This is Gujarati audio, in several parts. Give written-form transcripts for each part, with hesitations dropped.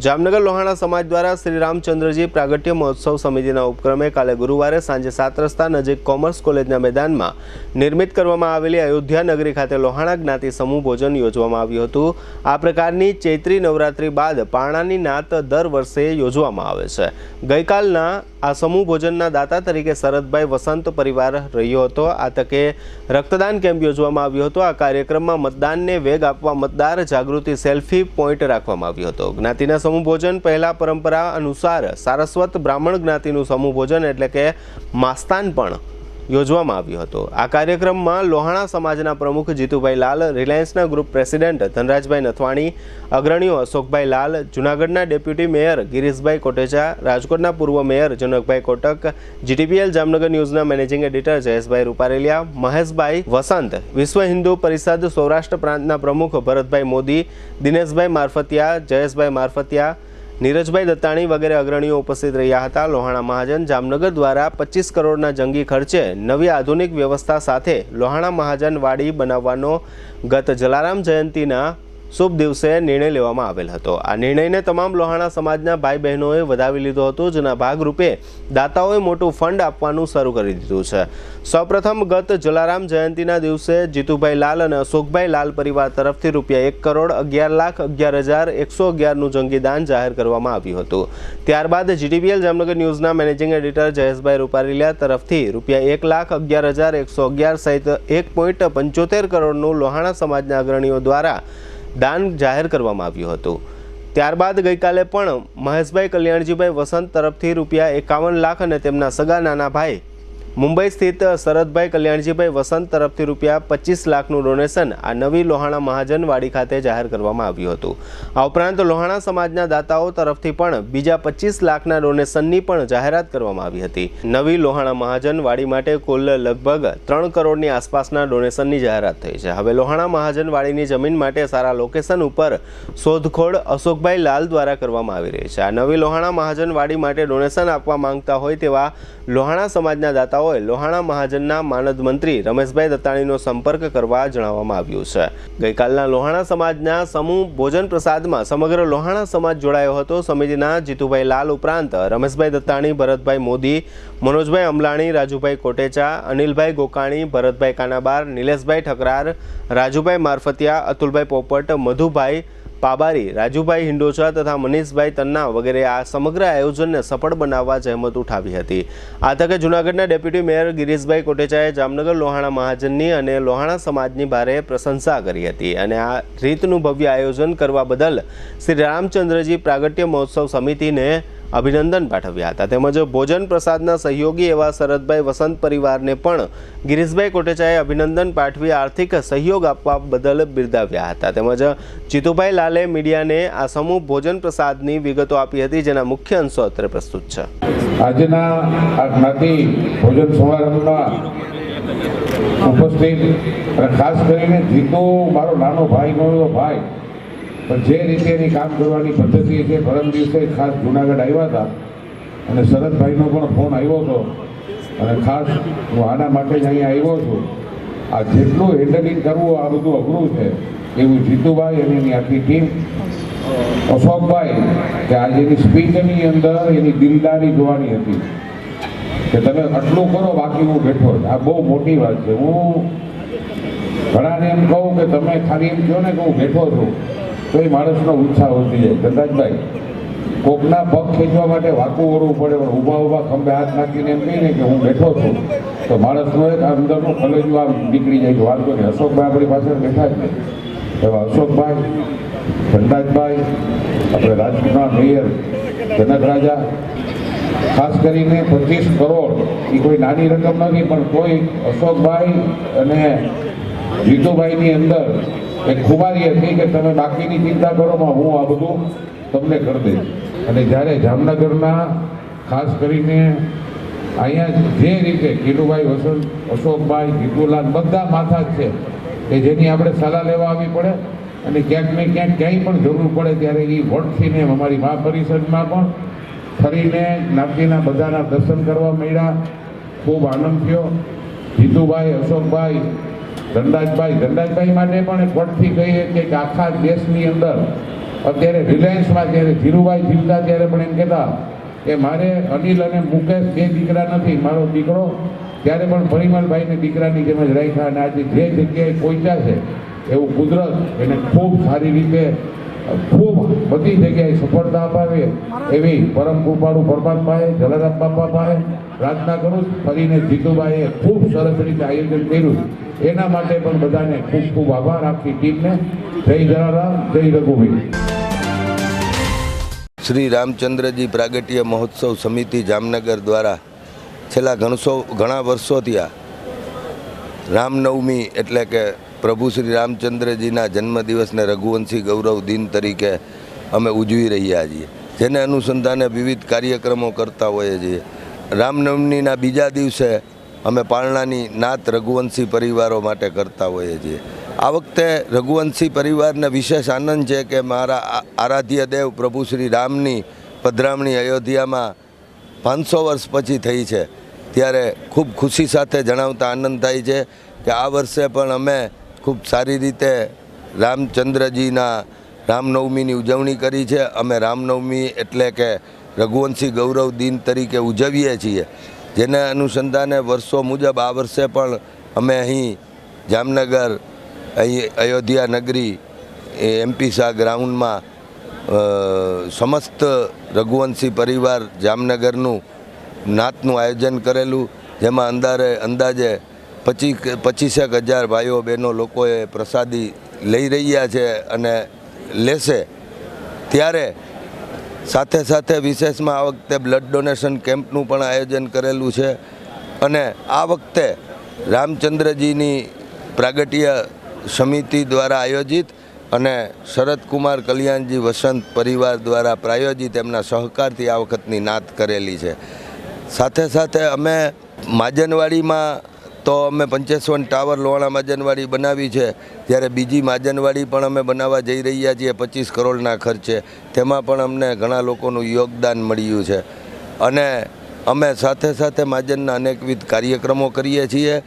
જામનગર લોહાણા સમાજ દ્વારા શ્રી રામચંદ્રજી પ્રાગટ્ય મહોત્સવ સમિતિના ઉપક્રમે કાલે ગુરુવારે સાંજે 7 રસ્તા નજીક કોમર્સ કોલેજના મેદાનમાં નિર્મિત કરવામાં આવેલી અયોધ્યા નગરી ખાતે લોહાણા જ્ઞાતિ સમૂહ ભોજન યોજવામાં આવ્યું હતું। આ પ્રકારની ચૈત્રી નવરાત્રી બાદ પારણાની નાત દર વર્ષે યોજવામાં આવે છે। ગઈકાલના આ સમૂહ ભોજનના દાતા તરીકે શરદભાઈ વસંત પરિવાર રહ્યો હતો। આ તકે રક્તદાન કેમ્પ યોજવામાં આવ્યો હતો। આ કાર્યક્રમમાં મતદાનને વેગ આપવા મતદાર જાગૃતિ સેલ્ફી પોઈન્ટ રાખવામાં આવ્યો હતો। જ્ઞાતિના समूह भोजन पहला परंपरा अनुसार सारस्वत ब्राह्मण ज्ञातिनु समूह भोजन एटले के मास्तान पण योजवामां आव्युं हतुं। आ कार्यक्रममां लोहाणा समाजना प्रमुख जीतुभाई लाल, रिलायंसना ग्रुप प्रेसिडेंट धनराजभाई नथवाणी, अग्रणीओ अशोकभाई लाल, जूनागढ़ना डेप्यूटी मेयर गिरीशभाई कोटेचा, राजकोटना पूर्व मेयर जनकभाई कोटक, जीटीपीएल जामनगर न्यूज़ना मैनेजिंग एडिटर जयेशभाई रूपारेलिया, महेशभाई वसंत, विश्व हिंदू परिषद सौराष्ट्र प्रांतना प्रमुख भरतभाई मोदी, दिनेशभाई मारफतिया, जयेशभाई मारफतिया, नीरजभाई दत्ताणी वगैरह अग्रणीओ उपस्थित रह्या हता। लोहाणा महाजन जामनगर द्वारा 25 करोड़ना जंगी खर्चे नवी आधुनिक व्यवस्था साथे लोहाणा महाजन वाड़ी बनाववानो गत जलाराम जयंतीना शुभ दिवसे निर्णय लेवामां आवेल हतो। आ निर्णयने तमाम लोहाणा समाजना भाई बहनोए वधावी लीधो हतो, जेना भागरूपे दाताओए मोटुं फंड आपवानुं शरू करी दीधुं छे। सौप्रथम गत जलाराम जयंतीना दिवसे जीतुभाई लाल अने अशोकभाई लाल परिवार तरफथी ₹1,11,11,111 नुं जंगी दान जाहेर करवामां आव्युं हतुं। त्यारबाद जीटीपीएल जामनगर न्यूज़ना मैनेजिंग एडिटर जयेशभाई रूपारेलिया तरफथी ₹1,11,111 सहित 1.75 करोड़नुं लोहाणा समाजना अग्रणीओ द्वारा दान जाहेर करवामां आव्युं हतुं। त्यारबाद गईकाले पण महेशभाई कल्याणजीभाई वसंत तरफथी ₹51 लाख अने तेमना सगा नाना भाई मुंबई स्थित शरदभाई कल्याणजीभाई वसंत तरफथी ₹25 लाखનું डोनेशन आ नवी लोहाणा महाजन वाड़ी खाते जाहेर करवामां आव्युं हतुं। आ उपरांत लोहाणा समाजना दाताओ तरफथी पण बीजा 25 लाखना डोनेशननी पण जाहेरात करवामां आवी हती। नवी लोहाणा महाजन वाड़ी माटे कुल लगभग 3 करोड़नी आसपासना डोनेशननी जाहेरात थई छे। हवे लोहाणा महाजन वाड़ीनी जमीन माटे सारा लोकेशन उपर शोधखोळ अशोकभाई लाल द्वारा करवामां आवी रही छे। आ नवी लोहाणा महाजन वाड़ी माटे डोनेशन आपवा मांगता होय तेवा लोहाणा समाजना दाताओ लोहाणा महाजनना मानद मंत्री रमेशभाई दत्ताणीनो संपर्क करवा जणाववामां आव्युं छे। गईकालना लोहाणा समाजना समूह भोजन प्रसादमां समग्र लोहाणा समाज जोडायो हतो। समितिना जीतुभाई लाल उपरांत रमेशभाई दत्ताणी, भरतभाई मोदी, मनोजभाई अमलाणी, राजूभाई कोटेचा, अनिलभाई गोकाणी, भरतभाई कानाबार, निलेशभाई ठकरार, राजूभाई मारफतिया, अतुलभाई पोपट, मधुभाई पाबारी, राजूभाई हिंडोचा तथा मनीषभाई तन्ना वगैरह आ समग्र आयोजनने सफल बनाववा जहमत उठावी हती। आ तके जूनागढ़ना डेप्यूटी मेयर गिरीशभाई कोटेचाए जामनगर लोहाणा महाजननी अने लोहाणा समाजनी भारे प्रशंसा करी हती अने आ रीतनुं भव्य आयोजन करवा बदल श्री रामचंद्रजी प्रागट्य महोत्सव समितिने अभिनंदन पाठव्या हता। तेमज भोजन प्रसादना सहयोगी एवा शरदभाई वसंत परिवारने पण गिरीशभाई कोटेचाए अभिनंदन पाठवी आर्थिक सहयोग आपवा बदल बिरदाव्या हता। तेमज जीतुभाई लाले मीडियाने आ समूह भोजन प्रसादनी विगतो आपी हती, जेना मुख्य अंशो अत्रे प्रस्तुत छे। आजना आ ज्ञाति भोजन समारंभमां उपस्थित अने खास करीने जीतू मारो नानो भाई नो भाई पण जे रीतेनी काम करवानी पद्धति छे परम दिवसे खास जूनागढ़ आव्या हता अने शरदभाईनो पण फोन आव्यो हतो अने खास हूँ आना माटे ज अहींया आव्यो छुं। आ जेटલું હેન્ડલિંગ કરવું આ બધું અઘરું છે એવું જીતુભાઈ અને એની આખી ટીમ અશોકભાઈ કે આજે એની સ્પીચની અંદર એની દિલદારી જોવાની હતી કે તમે આટલું કરો બાકી હું બેઠો છું। આ બહુ મોટી વાત છે। હું ઘણાને એમ કહું કે તમે ખાલી એમ કહો ને કે હું બેઠો છું તો એ માણસનો ઉત્સાહ વધી જાય। ધનરાજભાઈ કોકના પગ ખેંચવા માટે વાકું વળવું પડે પણ ઊભા ઊભા ખંભે હાથ નાખીને એમ કહીને કે હું બેઠો છું તો માણસનો એક અંદરનું કલેજું આમ નીકળી જાય કે વાંધો નહીં। અશોકભાઈ આપણી પાછળ બેઠા જ નહીં એવા અશોકભાઈ, ધનરાજભાઈ, આપણે રાજકોટના મેયર જનક રાજા, ખાસ કરીને 25 કરોડ એ કોઈ નાની રકમ નથી પણ કોઈ અશોકભાઈ અને જીતુભાઈની અંદર એક ખુમારી હતી કે તમે બાકીની ચિંતા કરોમાં હું આ બધું તમને કરી દઈશ। અને જ્યારે જામનગરના ખાસ કરીને અહીંયા જે રીતે કિલુભાઈ વસંત, અશોકભાઈ, જીતુલાલ બધા માથા જ છે કે જેની આપણે સલાહ લેવા આવવી પડે અને ક્યાંક ને ક્યાંક ક્યાંય પણ જરૂર પડે ત્યારે એ વટથીને અમારી મહા પરિષદમાં પણ ફરીને જ્ઞાતિના બધાના દર્શન કરવા મળ્યા। ખૂબ આનંદ થયો। જીતુભાઈ, અશોકભાઈ, ધનરાજભાઈ માટે પણ એક વટથી કહીએ કે આખા દેશની અંદર અત્યારે રિલાયન્સમાં જ્યારે ધીરુભાઈ જીવતા ત્યારે પણ એમ કહેતા કે મારે અનિલ અને મુકેશ બે દીકરા નથી, મારો દીકરો ત્યારે પણ પરિમલભાઈને દીકરાની જેમ જ રાખ્યા અને આજે જે જગ્યાએ પહોંચ્યા છે એવું કુદરત એને ખૂબ સારી રીતે ખૂબ બધી જગ્યાએ સફળતા અપાવે એવી પરમ કૃપાળુ પરમાત્માએ જલારામ બાપા પાસે પ્રાર્થના કરું. ફરીને જીતુભાઈએ ખૂબ સરસ રીતે આયોજન કર્યું, એના માટે પણ બધાને ખૂબ ખૂબ આભાર, આખી ટીમને. જય જલારામ, જય રઘુભાઈ. શ્રી રામચંદ્રજી પ્રાગટ્ય મહોત્સવ સમિતિ જામનગર દ્વારા છેલ્લા ઘણા વર્ષોથી આ રામનવમી એટલે કે પ્રભુ શ્રી રામચંદ્રજીના જન્મદિવસને રઘુવંશી ગૌરવ દિન તરીકે અમે ઉજવી રહ્યા છીએ, જેને અનુસંધાને વિવિધ કાર્યક્રમો કરતા હોઈએ છીએ. રામનવમીના બીજા દિવસે અમે પારણાની નાત રઘુવંશી પરિવારો માટે કરતા હોઈએ છીએ. આ વખતે રઘુવંશી પરિવારને વિશેષ આનંદ છે કે મારા આરાધ્ય દેવ પ્રભુ શ્રી રામની પધરામણી અયોધ્યામાં 500 વર્ષ પછી થઈ છે, ત્યારે ખૂબ ખુશી સાથે જણાવતા આનંદ થાય છે કે આ વર્ષે પણ અમે ખૂબ સારી રીતે રામચંદ્રજીના રામનવમીની ઉજવણી કરી છે. અમે રામનવમી એટલે કે રઘુવંશી ગૌરવ દિન તરીકે ઉજવીએ છીએ, જેને અનુસંધાને વર્ષો મુજબ આ વર્ષે પણ અમે અહીં જામનગર અહીં અયોધ્યા નગરી એમપી શાહ ગ્રાઉન્ડમાં સમસ્ત રઘુવંશી પરિવાર જામનગરનું નાતનું આયોજન કરેલું, જેમાં અંદાજે 25,000 ભાઈઓ બહેનો લોકોએ પ્રસાદી લઈ રહ્યા છે અને લેશે. ત્યારે સાથે સાથે વિશેષમાં આ વખતે બ્લડ ડોનેશન કેમ્પનું પણ આયોજન કરેલું છે. અને આ વખતે રામચંદ્રજીની પ્રાગટ્ય સમિતિ દ્વારા આયોજિત અને શરદકુમાર કલ્યાણજી વસંત પરિવાર દ્વારા પ્રાયોજિત એમના સહકારથી આ વખતની નાત કરેલી છે. સાથે સાથે અમે માજનવાડીમાં તો અમે 55 ટાવર લોહાણા માજનવાડી બનાવી છે, ત્યારે બીજી માજનવાડી પણ અમે બનાવવા જઈ રહ્યા છીએ 25 કરોડના ખર્ચે. તેમાં પણ અમને ઘણા લોકોનું યોગદાન મળ્યું છે અને અમે સાથે સાથે માજનના અનેકવિધ કાર્યક્રમો કરીએ છીએ.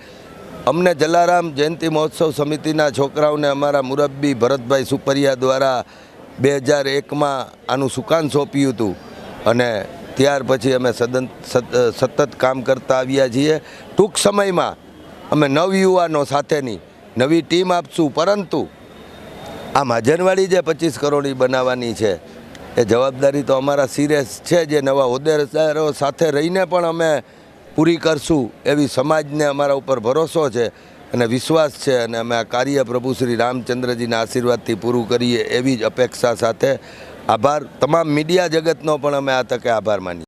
અમને જલારામ જયંતિ મહોત્સવ સમિતિના છોકરાઓને અમારા મુરબ્બી ભરતભાઈ સુપરિયા દ્વારા 2001માં આનું સુકાન સોંપ્યું હતું અને ત્યાર પછી અમે સતત કામ કરતા આવ્યા છીએ. ટૂંક સમયમાં અમે નવયુવાનો સાથેની નવી ટીમ આપશું, પરંતુ આ માજનવાડી જે 25 કરોડની બનાવવાની છે એ જવાબદારી તો અમારા સિરિયસ છે, જે નવા હોદ્દેદારો સાથે રહીને પણ અમે પૂરી કરશું એવી સમાજને અમારા ઉપર ભરોસો છે અને વિશ્વાસ છે. અને અમે આ કાર્ય પ્રભુ શ્રી રામચંદ્રજીના આશીર્વાદથી પૂરું કરીએ એવી જ અપેક્ષા સાથે આભાર. તમામ મીડિયા જગતનો પણ અમે આ તકે આભાર માનીએ.